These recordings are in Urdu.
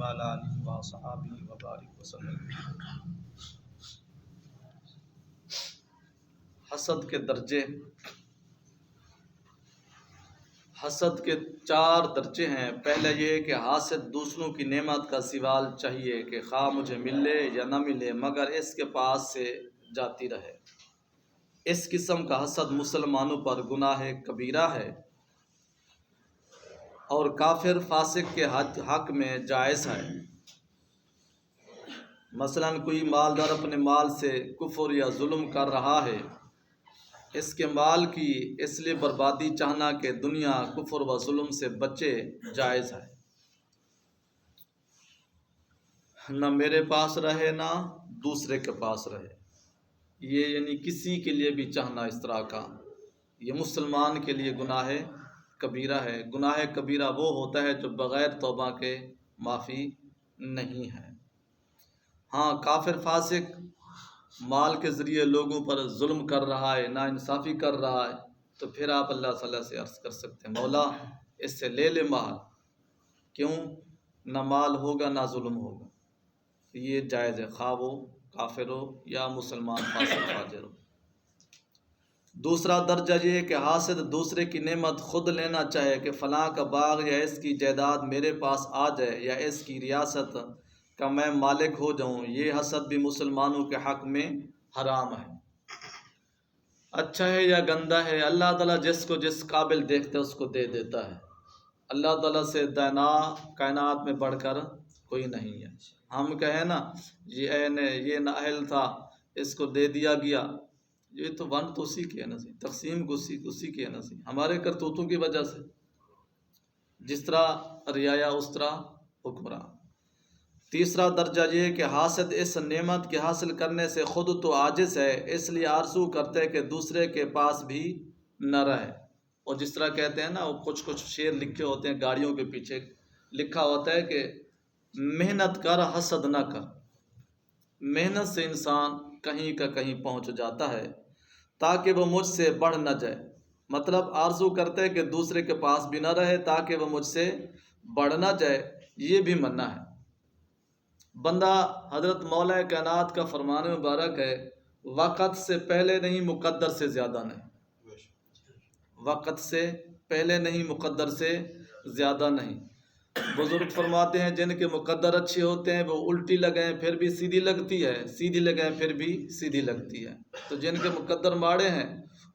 وعلى آله وصحبه وبارك وسلم۔ حسد کے درجے، حسد کے 4 درجے ہیں۔ پہلے یہ کہ حاسد دوسروں کی نعمت کا سوال چاہیے کہ خواہ مجھے ملے یا نہ ملے مگر اس کے پاس سے جاتی رہے۔ اس قسم کا حسد مسلمانوں پر گناہ کبیرہ ہے اور کافر فاسق کے حق میں جائز ہے۔ مثلا کوئی مالدار اپنے مال سے کفر یا ظلم کر رہا ہے، اس کے مال کی اس لیے بربادی چاہنا کہ دنیا کفر و ظلم سے بچے، جائز ہے۔ نہ میرے پاس رہے نہ دوسرے کے پاس رہے، یہ یعنی کسی کے لیے بھی چاہنا اس طرح کا، یہ مسلمان کے لیے گناہ کبیرہ ہے۔ گناہ کبیرہ وہ ہوتا ہے جو بغیر توبہ کے معافی نہیں ہے۔ ہاں، کافر فاسق مال کے ذریعے لوگوں پر ظلم کر رہا ہے، ناانصافی کر رہا ہے، تو پھر آپ اللہ تعالیٰ سے عرض کر سکتے ہیں مولا اس سے لے لے مال، کیوں؟ نہ مال ہوگا نہ ظلم ہوگا، یہ جائز ہے، خواہ وہ کافر ہو یا مسلمان فاسق فاجر ہو۔ دوسرا درجہ یہ کہ حاسد دوسرے کی نعمت خود لینا چاہے کہ فلاں کا باغ یا اس کی جائیداد میرے پاس آ جائے یا اس کی ریاست کا میں مالک ہو جاؤں، یہ حسد بھی مسلمانوں کے حق میں حرام ہے۔ اچھا ہے یا گندا ہے، اللہ تعالیٰ جس کو جس قابل دیکھتا ہے اس کو دے دیتا ہے۔ اللہ تعالیٰ سے دانا کائنات میں بڑھ کر کوئی نہیں ہے۔ ہم کہیں نا یہ نااہل تھا اس کو دے دیا گیا، یہ تو ون تو اسی کی ہے نا سی، تقسیم اسی کی ہے نا سی، ہمارے کرتوتوں کی وجہ سے، جس طرح رعایا اس طرح حکمراں۔ تیسرا درجہ یہ کہ حاسد اس نعمت کے حاصل کرنے سے خود تو عاجز ہے، اس لیے آرزو کرتے ہے کہ دوسرے کے پاس بھی نہ رہے۔ اور جس طرح کہتے ہیں نا، وہ کچھ شعر لکھے ہوتے ہیں گاڑیوں کے پیچھے لکھا ہوتا ہے کہ محنت کر حسد نہ کر۔ محنت سے انسان کہیں کا کہیں پہنچ جاتا ہے تاکہ وہ مجھ سے بڑھ نہ جائے، مطلب آرزو کرتے ہیں کہ دوسرے کے پاس بھی نہ رہے تاکہ وہ مجھ سے بڑھ نہ جائے، یہ بھی منع ہے۔ بندہ حضرت مولا کائنات کا فرمان مبارک ہے، وقت سے پہلے نہیں مقدر سے زیادہ نہیں، وقت سے پہلے نہیں مقدر سے زیادہ نہیں۔ بزرگ فرماتے ہیں جن کے مقدر اچھے ہوتے ہیں وہ الٹی لگائیں پھر بھی سیدھی لگتی ہے، سیدھی لگائیں پھر بھی سیدھی لگتی ہے۔ تو جن کے مقدر ماڑے ہیں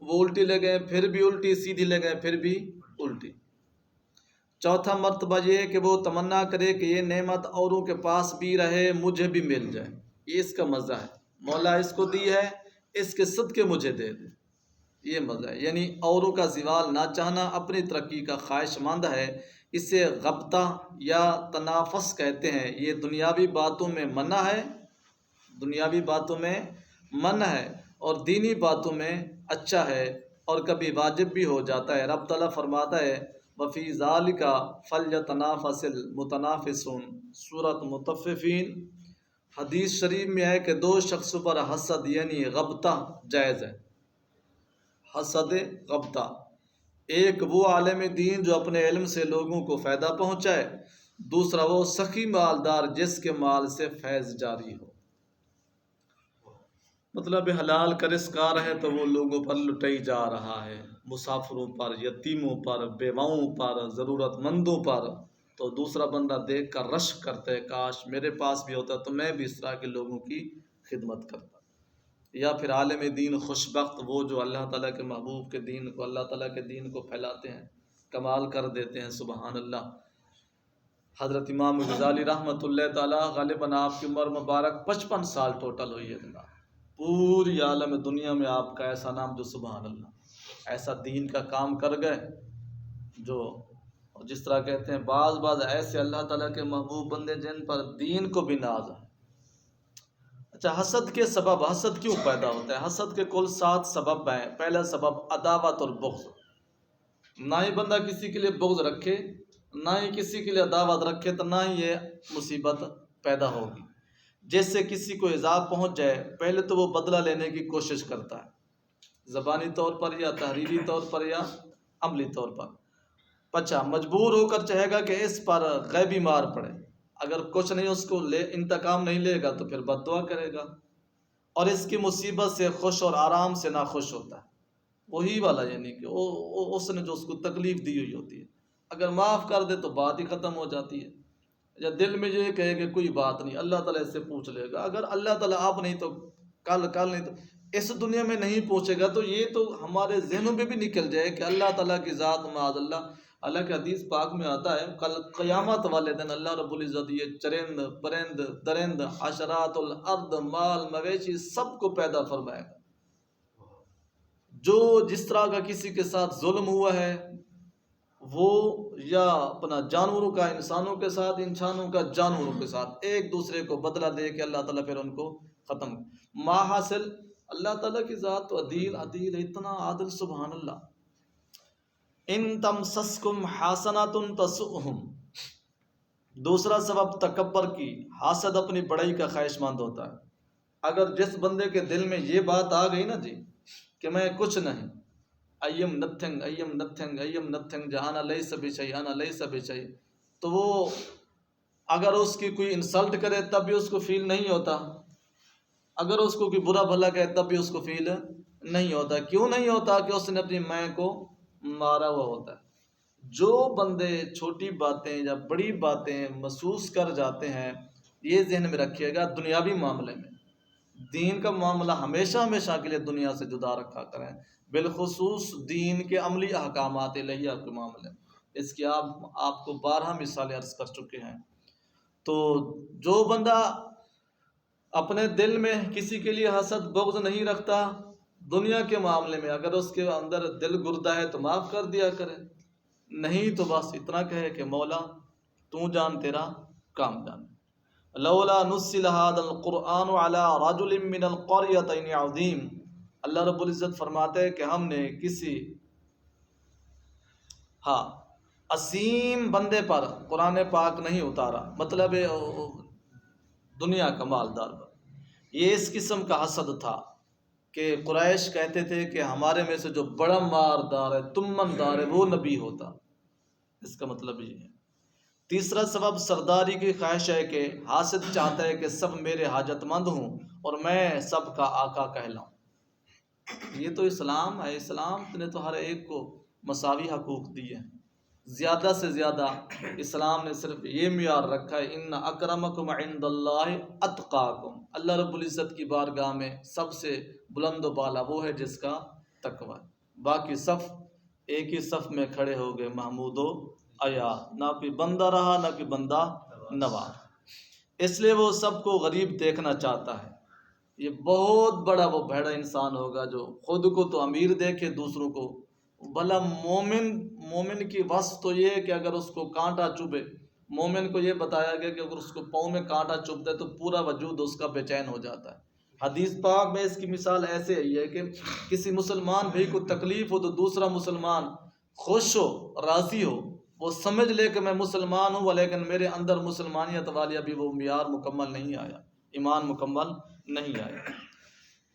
وہ الٹی لگائیں پھر بھی الٹی، سیدھی لگائیں پھر بھی الٹی۔ چوتھا مرتبہ یہ ہے کہ وہ تمنا کرے کہ یہ نعمت اوروں کے پاس بھی رہے، مجھے بھی مل جائے، یہ اس کا مزہ ہے، مولا اس کو دی ہے اس کے صدقے مجھے دے دے، یہ مزہ ہے۔ یعنی اوروں کا زوال نہ چاہنا، اپنی ترقی کا خواہش مند ہے، اسے غبطہ یا تنافس کہتے ہیں۔ یہ دنیاوی باتوں میں منع ہے، دنیاوی باتوں میں منع ہے، اور دینی باتوں میں اچھا ہے اور کبھی واجب بھی ہو جاتا ہے۔ رب تعالیٰ فرماتا ہے وَفِي ذَلِكَ فَلْيَتَنَافَسِ الْمُتَنَافِسُونَ، سورۃ مطففین۔ حدیث شریف میں ہے کہ 2 شخصوں پر حسد یعنی غبطہ جائز ہے، حسد غبطہ۔ ایک وہ عالم دین جو اپنے علم سے لوگوں کو فائدہ پہنچائے، دوسرا وہ سخی مالدار جس کے مال سے فیض جاری ہو، مطلب حلال کا رزق آ رہا ہے تو وہ لوگوں پر لٹائی جا رہا ہے، مسافروں پر، یتیموں پر، بیواؤں پر، ضرورت مندوں پر، تو دوسرا بندہ دیکھ کر رشک کرتا ہے کاش میرے پاس بھی ہوتا تو میں بھی اس طرح کے لوگوں کی خدمت کرتا۔ یا پھر عالم دین خوشبخت وہ جو اللہ تعالیٰ کے محبوب کے دین کو، اللہ تعالیٰ کے دین کو پھیلاتے ہیں، کمال کر دیتے ہیں، سبحان اللہ۔ حضرت امام غزالی رحمۃ اللہ تعالیٰ، غالباً آپ کی عمر مبارک 55 سال ٹوٹل ہوئی ہے جناب، پوری عالم دنیا میں آپ کا ایسا نام جو سبحان اللہ ایسا دین کا کام کر گئے، جو جس طرح کہتے ہیں بعض ایسے اللہ تعالیٰ کے محبوب بندے جن پر دین کو بھی ناز ہے۔ اچھا، حسد کے سبب، حسد کیوں پیدا ہوتا ہے؟ حسد کے کل 7 سبب ہیں۔ پہلا سبب عداوت اور بغض، نہ ہی بندہ کسی کے لیے بغض رکھے نہ ہی کسی کے لیے عداوت رکھے تو نہ ہی یہ مصیبت پیدا ہوگی۔ جیسے کسی کو ایذا پہنچ جائے پہلے تو وہ بدلہ لینے کی کوشش کرتا ہے، زبانی طور پر یا تحریری طور پر یا عملی طور پر، پچھا مجبور ہو کر چاہے گا کہ اس پر غیبی مار پڑے، اگر کچھ نہیں اس کو انتقام نہیں لے گا تو پھر بد دعا کرے گا، اور اس کی مصیبت سے خوش اور آرام سے ناخوش ہوتا ہے وہی والا، یعنی کہ اس نے جو اس کو تکلیف دی ہوئی ہوتی ہے، اگر معاف کر دے تو بات ہی ختم ہو جاتی ہے، یا دل میں یہ کہے کہ کوئی بات نہیں، اللہ تعالیٰ اس سے پوچھ لے گا، اگر اللہ تعالیٰ آپ نہیں تو کل نہیں تو اس دنیا میں نہیں پوچھے گا، تو یہ تو ہمارے ذہنوں میں بھی نکل جائے کہ اللہ تعالیٰ کی ذات معاذ اللہ کے حدیث پاک میں آتا ہے کل قیامت والے دن اللہ رب العزت یہ چرند پرند درند حشرات الارض مال مویشی سب کو پیدا فرمائے گا، جو جس طرح کا کسی کے ساتھ ظلم ہوا ہے وہ یا اپنا جانوروں کا انسانوں کے ساتھ، انسانوں کا جانوروں کے ساتھ ایک دوسرے کو بدلہ دے کے اللہ تعالیٰ پھر ان کو ختم ما حاصل اللہ تعالیٰ کی ذات تو عدیل عدیل ہے، اتنا عادل، سبحان اللہ۔ ان تمسسکم حسنۃ تسؤہم، دوسرا سبب تکبر کی، حاسد اپنی بڑائی کا خواہش مند ہوتا ہے۔ اگر جس بندے کے دل میں یہ بات آ گئی نا جی کہ میں کچھ نہیں، I'm nothing I'm nothing I'm nothing جہانا لیس بشیء انا لیس بشیء، تو وہ اگر اس کی کوئی انسلٹ کرے تب بھی اس کو فیل نہیں ہوتا، اگر اس کو کوئی برا بھلا کہے تب بھی اس کو فیل نہیں ہوتا۔ کیوں نہیں ہوتا؟ کہ اس نے اپنی میں کو مارا ہوا ہوتا ہے۔ جو بندے چھوٹی باتیں یا بڑی باتیں محسوس کر جاتے ہیں، یہ ذہن میں رکھیے گا، دنیاوی معاملے میں دین کا معاملہ ہمیشہ کے لیے دنیا سے جدا رکھا کریں، بالخصوص دین کے عملی احکامات الہیہ کے معاملے میں۔ اس کی آپ کو 12 مثالیں عرض کر چکے ہیں۔ تو جو بندہ اپنے دل میں کسی کے لیے حسد بغض نہیں رکھتا، دنیا کے معاملے میں اگر اس کے اندر دل گردہ ہے تو معاف کر دیا کرے، نہیں تو بس اتنا کہے کہ مولا تو جان تیرا کام جان۔ لولا نزل هذا القرآن على رجل من القريتين عظيم، اللہ رب العزت فرماتے ہیں کہ ہم نے کسی عظیم بندے پر قرآن پاک نہیں اتارا، مطلب دنیا کا مالدار پر۔ یہ اس قسم کا حسد تھا کہ قریش کہتے تھے کہ ہمارے میں سے جو بڑا ماردار ہے، تمن دار ہے، وہ نبی ہوتا، اس کا مطلب یہ ہے۔ تیسرا سبب سرداری کی خواہش ہے کہ حاسد چاہتا ہے کہ سب میرے حاجت مند ہوں اور میں سب کا آقا کہلاؤں۔ یہ تو اسلام ہے، اسلام نے تو ہر ایک کو مساوی حقوق دیے ہیں، زیادہ سے زیادہ اسلام نے صرف یہ معیار رکھا ہے ان اکرمکم عند اللہ اتقاکم، اللہ رب العزت کی بارگاہ میں سب سے بلند و بالا وہ ہے جس کا تقوی ہے۔ باقی صف ایک ہی صف میں کھڑے ہو گئے محمود و آیا، نہ کوئی بندہ رہا نہ کوئی بندہ نواز، اس لیے وہ سب کو غریب دیکھنا چاہتا ہے۔ یہ بہت بڑا وہ بھیڑا انسان ہوگا جو خود کو تو امیر دیکھے دوسروں کو بھلا۔ مومن کی وصف تو یہ ہے کہ اگر اس کو کانٹا چبھے، مومن کو یہ بتایا گیا کہ اگر اس کو پاؤں میں کانٹا چبھتا ہے تو پورا وجود اس کا بے چین ہو جاتا ہے۔ حدیث پاک میں اس کی مثال ایسے ہی ہے کہ کسی مسلمان بھائی کو تکلیف ہو تو دوسرا مسلمان خوش ہو راضی ہو، وہ سمجھ لے کہ میں مسلمان ہوں لیکن میرے اندر مسلمانیت والی ابھی وہ معیار مکمل نہیں آیا، ایمان مکمل نہیں آیا۔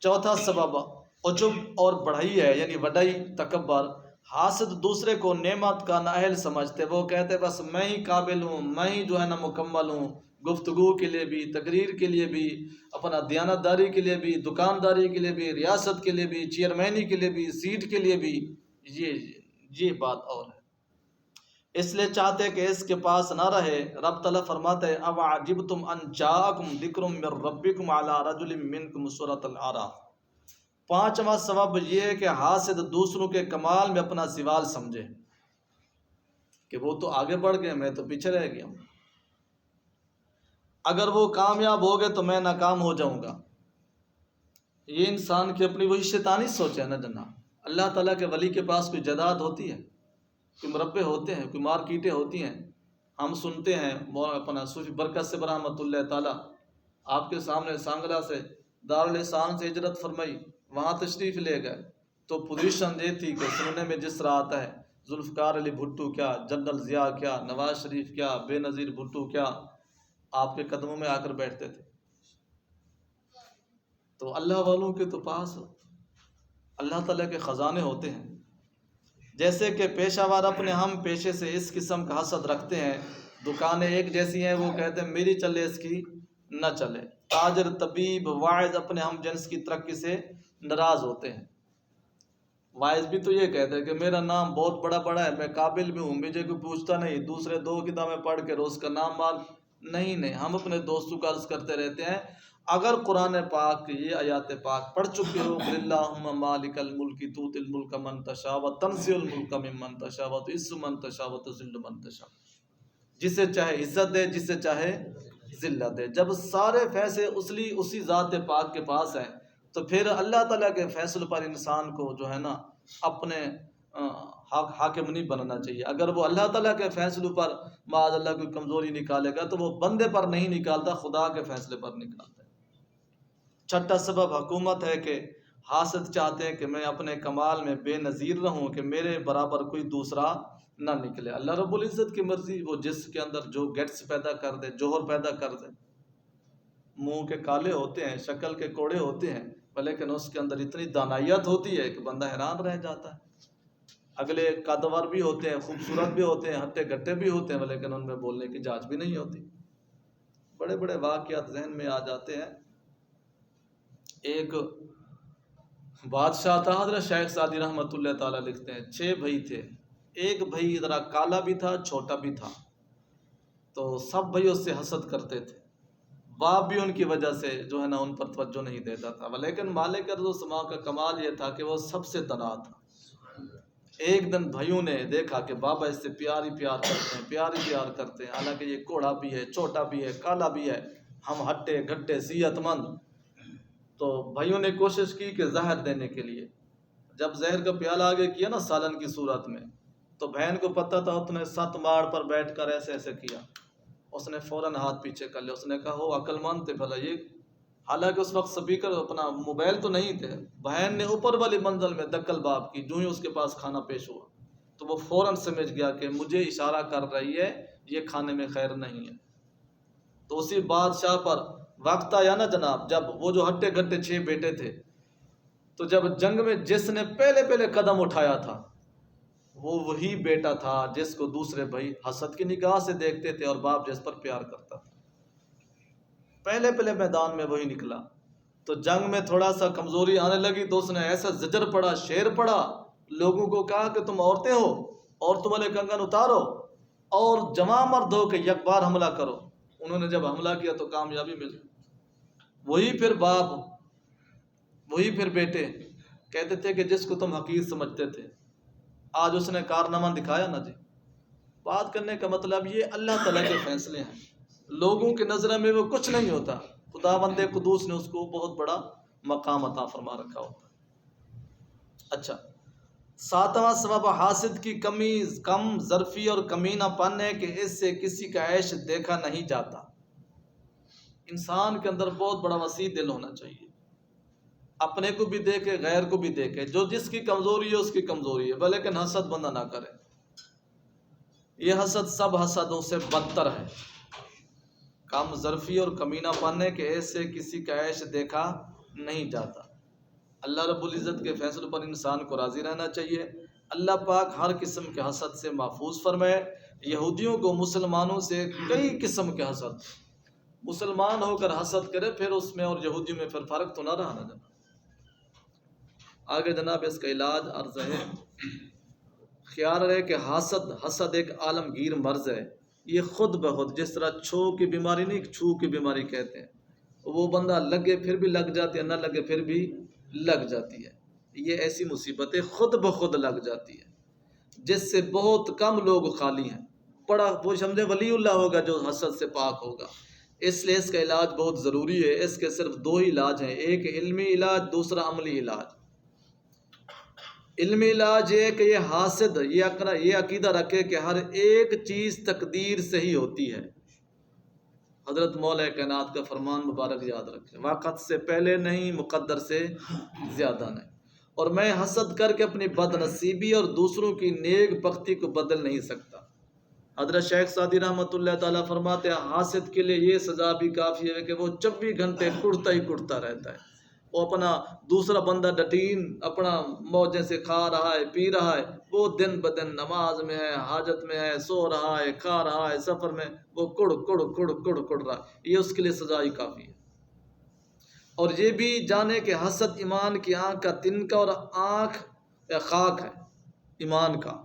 چوتھا سبب عجب اور بڑائی ہے، یعنی وڈائی، تکبر۔ حاسد دوسرے کو نعمت کا نااہل سمجھتے، وہ کہتے بس میں ہی قابل ہوں، میں ہی جو ہے نا مکمل ہوں، گفتگو کے لیے بھی، تقریر کے لیے بھی، اپنا دیانتداری کے لیے بھی، دکانداری کے لیے بھی، ریاست کے لیے بھی، چیئرمینی کے لیے بھی، سیٹ کے لیے بھی، یہ بات اور ہے، اس لیے چاہتے کہ اس کے پاس نہ رہے۔ رب تعالیٰ فرماتے ہیں او عجبتم ان جاءکم ذکر من ربکم علی رجل منکم، سورۃ الاعراف۔ پانچواں سبب یہ ہے کہ حاسد دوسروں کے کمال میں اپنا زوال سمجھے کہ وہ تو آگے بڑھ گئے، میں تو پیچھے رہ گیا ہوں، اگر وہ کامیاب ہو گئے تو میں ناکام ہو جاؤں گا۔ یہ انسان کی اپنی وہی شیطانی سوچ ہے نا جناب۔ اللہ تعالیٰ کے ولی کے پاس کوئی جائیداد ہوتی ہے، کوئی مربے ہوتے ہیں، کوئی مارکیٹیں ہوتی ہیں۔ ہم سنتے ہیں اپنا صوفی برکت سے رحمۃ اللہ تعالیٰ آپ کے سامنے سانگلہ سے دارالحسان سے ہجرت فرمائی، وہاں تشریف لے گئے تو پوزیشن یہ تھی کہ سننے میں جس طرح آتا ہے ذوالفقار علی بھٹو کیا، جنرل ضیاء کیا، نواز شریف کیا، بے نظیر بھٹو کیا آپ کے قدموں میں آ کر بیٹھتے تھے۔ تو اللہ والوں کے تو پاس اللہ تعالیٰ کے خزانے ہوتے ہیں، جیسے کہ پیشہ وار اپنے ہم پیشے سے اس قسم کا حسد رکھتے ہیں، دکانیں ایک جیسی ہیں، وہ کہتے ہیں میری چلے اس کی نہ چلے۔ تاجر، طبیب، واعظ اپنے ہم جنس کی ترقی سے ناراض ہوتے ہیں۔ واعظ بھی تو یہ کہتا ہے کہ میرا نام بہت بڑا بڑا ہے، میں قابل بھی ہوں، مجھے کوئی پوچھتا نہیں، دوسرے 2 کتابیں پڑھ کے روز کا نام مال نہیں، ہم اپنے دوستوں کا عرض کرتے رہتے ہیں اگر قرآن پاک کی یہ آیات پاک پڑھ چکے ہو، اللہم مالک الملک تؤتی الملک من تشاء وتنزع الملک ممن تشاء وتعز من تشاء وتذل من تشاء، جسے چاہے عزت دے، جسے چاہے ذلت دے۔ جب سارے فیصلے اسی ذات پاک کے پاس ہیں تو پھر اللہ تعالیٰ کے فیصلوں پر انسان کو جو ہے نا اپنے حاکم نہیں بننا چاہیے۔ اگر وہ اللہ تعالیٰ کے فیصلوں پر معاذ اللہ کوئی کمزوری نکالے گا تو وہ بندے پر نہیں نکالتا، خدا کے فیصلے پر نکالتا ہے۔ چھٹا سبب حکومت ہے کہ حاسد چاہتے ہیں کہ میں اپنے کمال میں بے نظیر رہوں، کہ میرے برابر کوئی دوسرا نہ نکلے۔ اللہ رب العزت کی مرضی، وہ جس کے اندر جو گیٹس پیدا کر دے، جوہر پیدا کر دے، منہ کے کالے ہوتے ہیں، شکل کے کوڑے ہوتے ہیں، لیکن اس کے اندر اتنی دانائیت ہوتی ہے کہ بندہ حیران رہ جاتا ہے۔ اگلے قدور بھی ہوتے ہیں، خوبصورت بھی ہوتے ہیں، ہٹے گٹے بھی ہوتے ہیں، لیکن ان میں بولنے کی جانچ بھی نہیں ہوتی۔ بڑے بڑے واقعات ذہن میں آ جاتے ہیں۔ ایک بادشاہ تھا، حضرت شیخ سعدی رحمۃ اللہ تعالیٰ لکھتے ہیں 6 بھائی تھے، ایک بھائی ذرا کالا بھی تھا، چھوٹا بھی تھا، تو سب بھائی اس سے حسد کرتے تھے۔ باپ بھی ان کی وجہ سے جو ہے نا ان پر توجہ نہیں دیتا تھا، لیکن مالک ارض و سما کا کمال یہ تھا کہ وہ سب سے دنا تھا۔ ایک دن بھائیوں نے دیکھا کہ بابا اس سے پیار ہی پیار کرتے ہیں، پیار ہی پیار کرتے ہیں، حالانکہ یہ کوڑا بھی ہے، چھوٹا بھی ہے، کالا بھی ہے، ہم ہٹے گھٹے صحت مند۔ تو بھائیوں نے کوشش کی کہ زہر دینے کے لیے، جب زہر کا پیالہ آگے کیا نا سالن کی صورت میں، تو بہن کو پتہ تھا، اس نے 7 ماڑ پر بیٹھ کر ایسے ایسے کیا، اس نے فوراً ہاتھ پیچھے کر لیا، اس نے کہا ہو عقل مند تھے بھلا یہ، حالانکہ اس وقت سپیکر اپنا موبائل تو نہیں تھے۔ بہن نے اوپر والی منزل میں دکل باپ کی، جو ہی اس کے پاس کھانا پیش ہوا تو وہ فوراً سمجھ گیا کہ مجھے اشارہ کر رہی ہے، یہ کھانے میں خیر نہیں ہے۔ تو اسی بادشاہ پر وقت آیا نا جناب، جب وہ جو ہٹے گھٹے 6 بیٹے تھے، تو جب جنگ میں جس نے پہلے قدم اٹھایا تھا وہ وہی بیٹا تھا جس کو دوسرے بھائی حسد کی نگاہ سے دیکھتے تھے، اور باپ جس پر پیار کرتا تھا۔ پہلے میدان میں وہی نکلا، تو جنگ میں تھوڑا سا کمزوری آنے لگی تو اس نے ایسا زجر پڑا، شیر پڑا، لوگوں کو کہا کہ تم عورتیں ہو، عورتوں والے کنگن اتارو اور جمع مرد ہو کہ یک بار حملہ کرو۔ انہوں نے جب حملہ کیا تو کامیابی ملی۔ وہی پھر باپ، وہی پھر بیٹے کہتے تھے کہ جس کو تم حقیر سمجھتے تھے، آج اس نے کارنامہ دکھایا نا جی۔ بات کرنے کا مطلب یہ اللہ تعالیٰ کے فیصلے ہیں، لوگوں کے نظر میں وہ کچھ نہیں ہوتا، خداوند قدوس نے اس کو بہت بڑا مقام عطا فرما رکھا ہوتا ہے۔ اچھا، 7واں سبب حاسد کی کم ظرفی اور کمینہ پن ہے کہ اس سے کسی کا عیش دیکھا نہیں جاتا۔ انسان کے اندر بہت بڑا وسیع دل ہونا چاہیے، اپنے کو بھی دیکھے، غیر کو بھی دیکھے، جو جس کی کمزوری ہے اس کی کمزوری ہے، لیکن حسد بندہ نہ کرے۔ یہ حسد سب حسدوں سے بدتر ہے۔ کم ظرفی اور کمینہ پن ہے کہ اس سے کسی کا عیش دیکھا نہیں جاتا۔ اللہ رب العزت کے فیصلوں پر انسان کو راضی رہنا چاہیے۔ اللہ پاک ہر قسم کے حسد سے محفوظ فرمائے۔ یہودیوں کو مسلمانوں سے کئی قسم کے حسد، مسلمان ہو کر حسد کرے پھر اس میں اور یہودیوں میں پھر فرق تو نہ رہا نا جناب۔ آگے جناب اس کا علاج عرض ہے، خیال رہے کہ حسد ایک عالمگیر مرض ہے، یہ خود بخود، جس طرح چھو کی بیماری نہیں، چھو کی بیماری کہتے ہیں، وہ بندہ لگے پھر بھی لگ جاتی ہے، نہ لگے پھر بھی لگ جاتی ہے۔ یہ ایسی مصیبتیں خود بخود لگ جاتی ہے جس سے بہت کم لوگ خالی ہیں۔ بڑا وہ سمجھے ولی اللہ ہوگا جو حسد سے پاک ہوگا۔ اس لیے اس کا علاج بہت ضروری ہے۔ اس کے صرف 2 ہی علاج ہیں، ایک علمی علاج، دوسرا عملی علاج۔ علمی علاج یہ کہ یہ حاسد یہ عقیدہ رکھے کہ ہر ایک چیز تقدیر سے ہی ہوتی ہے۔ حضرت مولا کائنات کا فرمان مبارک یاد رکھے، وقت سے پہلے نہیں، مقدر سے زیادہ نہیں۔ اور میں حسد کر کے اپنی بد نصیبی اور دوسروں کی نیک بختی کو بدل نہیں سکتا۔ حضرت شیخ سعدی رحمۃ اللہ تعالیٰ فرماتے ہیں حاسد کے لیے یہ سزا بھی کافی ہے کہ وہ 24 گھنٹے کڑتا ہی کڑتا رہتا ہے، وہ اپنا دوسرا بندہ ڈٹین اپنا موجے سے کھا رہا ہے پی رہا ہے، وہ دن بدن نماز میں ہے، حاجت میں ہے، سو رہا ہے، کھا رہا ہے، سفر میں وہ کڑ کڑ کڑ کڑ کڑ رہا ہے، یہ اس کے لیے سزا ہی کافی ہے۔ اور یہ بھی جانے کہ حسد ایمان کی آنکھ کا تنکا اور آنکھ یا خاک ہے ایمان کا،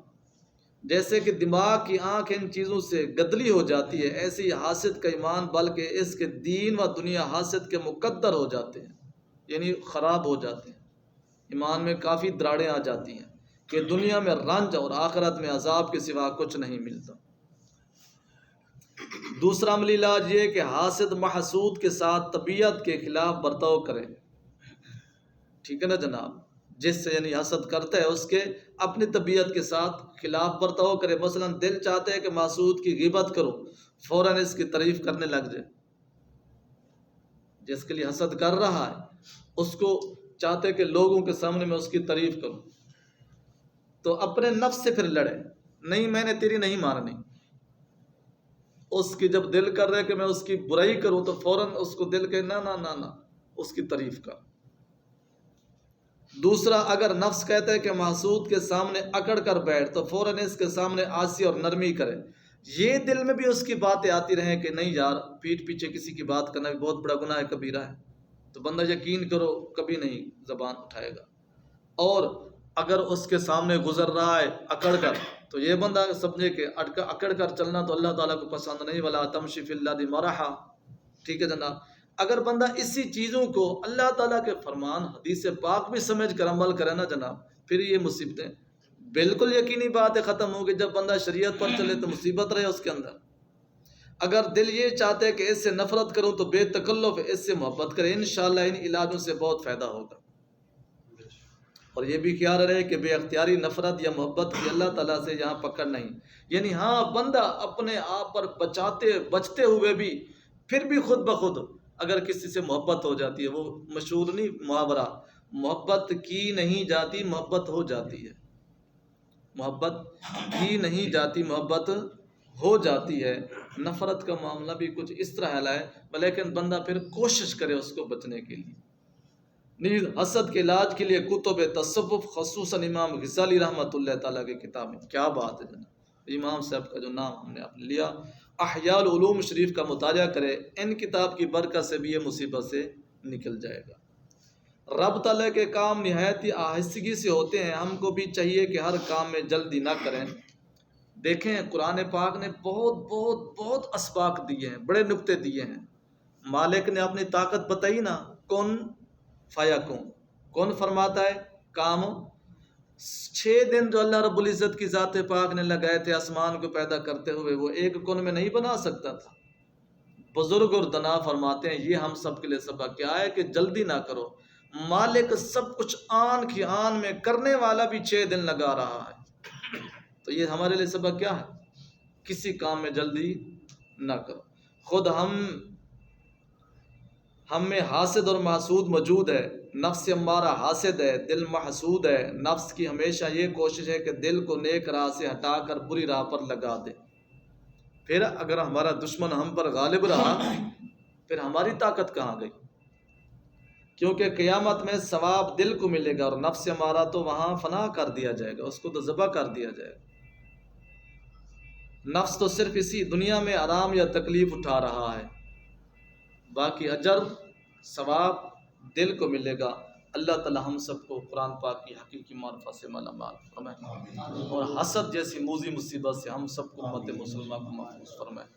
جیسے کہ دماغ کی آنکھ ان چیزوں سے گدلی ہو جاتی ہے، ایسے ہی حاسد کا ایمان بلکہ اس کے دین و دنیا حاسد کے مقدر ہو جاتے ہیں، یعنی خراب ہو جاتے ہیں، ایمان میں کافی دراڑیں آ جاتی ہیں کہ دنیا میں رنج اور آخرت میں عذاب کے سوا کچھ نہیں ملتا۔ دوسرا عملی علاج یہ کہ حاسد محسود کے ساتھ طبیعت کے خلاف برتاؤ کرے، ٹھیک ہے نا جناب، جس سے یعنی حسد کرتا ہے اس کے اپنی طبیعت کے ساتھ خلاف برتاؤ کرے۔ مثلا دل چاہتے ہے کہ محسود کی غیبت کرو، فوراً اس کی تعریف کرنے لگ جائے، جس کے لیے حسد کر رہا ہے اس کو چاہتے کہ لوگوں کے سامنے میں اس کی تعریف کروں، تو اپنے نفس سے پھر لڑے، نہیں میں نے تیری نہیں مارنی، اس کی جب دل کر رہے کہ میں اس کی برائی کروں تو فوراً اس کو دل کہ نہ نہ نہ نہ اس کی تعریف کر۔ دوسرا، اگر نفس کہتا ہے کہ محسود کے سامنے اکڑ کر بیٹھ تو فوراً اس کے سامنے آسی اور نرمی کرے، یہ دل میں بھی اس کی باتیں آتی رہیں کہ نہیں یار پیٹھ پیچھے کسی کی بات کرنا بھی بہت بڑا گناہ ہے، کبیرہ ہے، تو بندہ یقین کرو کبھی نہیں زبان اٹھائے گا۔ اور اگر اس کے سامنے گزر رہا ہے اکڑ کر تو یہ بندہ سمجھے کہ اکڑ کر چلنا تو اللہ تعالیٰ کو پسند نہیں، ولا تمشی فی الارض مرحا، ٹھیک ہے جناب۔ اگر بندہ اسی چیزوں کو اللہ تعالیٰ کے فرمان حدیث پاک بھی سمجھ کر عمل کرے نا جناب، پھر یہ مصیبتیں بالکل یقینی بات ہے ختم ہوگی۔ جب بندہ شریعت پر چلے تو مصیبت رہے اس کے اندر۔ اگر دل یہ چاہتے ہے کہ اس سے نفرت کروں تو بے تکلف اس سے محبت کرے، انشاءاللہ ان علاجوں سے بہت فائدہ ہوگا۔ اور یہ بھی خیال رہے کہ بے اختیاری نفرت یا محبت کی اللہ تعالیٰ سے یہاں پکڑ نہیں، یعنی ہاں بندہ اپنے آپ پر بچتے ہوئے بھی پھر بھی خود بخود اگر کسی سے محبت ہو جاتی ہے، وہ مشہور نہیں محاورہ، محبت کی نہیں جاتی محبت ہو جاتی ہے، محبت کی نہیں جاتی محبت ہو جاتی ہے۔ نفرت کا معاملہ بھی کچھ اس طرح ہے، لیکن بندہ پھر کوشش کرے اس کو بچنے کے لیے۔ نیز حسد کے علاج کے لیے کتب تصوف، خصوصاً امام غزالی رحمۃ اللہ تعالیٰ کی کتابیں، کیا بات ہے جناب، امام صاحب کا جو نام ہم نے آپ نے لیا، احیاء العلوم شریف کا مطالعہ کرے، ان کتاب کی برکت سے بھی یہ مصیبت سے نکل جائے گا۔ رب تعالیٰ کے کام نہایت ہی آہستگی سے ہوتے ہیں، ہم کو بھی چاہیے کہ ہر کام میں جلدی نہ کریں۔ دیکھیں قرآن پاک نے بہت بہت بہت اسباق دیے ہیں، بڑے نکتے دیے ہیں۔ مالک نے اپنی طاقت بتائی نا، کن فیکون، کون فرماتا ہے کام۔ 6 دن جو اللہ رب العزت کی ذات پاک نے لگائے تھے آسمان کو پیدا کرتے ہوئے، وہ ایک کن میں نہیں بنا سکتا تھا۔ بزرگ اور دنا فرماتے ہیں یہ ہم سب کے لیے سبق کیا ہے کہ جلدی نہ کرو، مالک سب کچھ آن کی آن میں کرنے والا بھی 6 دن لگا رہا ہے، تو یہ ہمارے لیے سبق کیا ہے، کسی کام میں جلدی نہ کرو۔ خود ہم میں حاسد اور محسود موجود ہے، نفس امارہ حاسد ہے، دل محسود ہے۔ نفس کی ہمیشہ یہ کوشش ہے کہ دل کو نیک راہ سے ہٹا کر بری راہ پر لگا دے، پھر اگر ہمارا دشمن ہم پر غالب رہا پھر ہماری طاقت کہاں گئی، کیونکہ قیامت میں ثواب دل کو ملے گا اور نفس امارہ تو وہاں فنا کر دیا جائے گا، اس کو تو ذبح کر دیا جائے گا۔ نفس تو صرف اسی دنیا میں آرام یا تکلیف اٹھا رہا ہے، باقی اجر ثواب دل کو ملے گا۔ اللہ تعالی ہم سب کو قرآن پاک کی حقیقی معرفت سے مالا مال فرمائے اور حسد جیسی موذی مصیبت سے ہم سب کو امت مسلمہ کو محفوظ فرمائے۔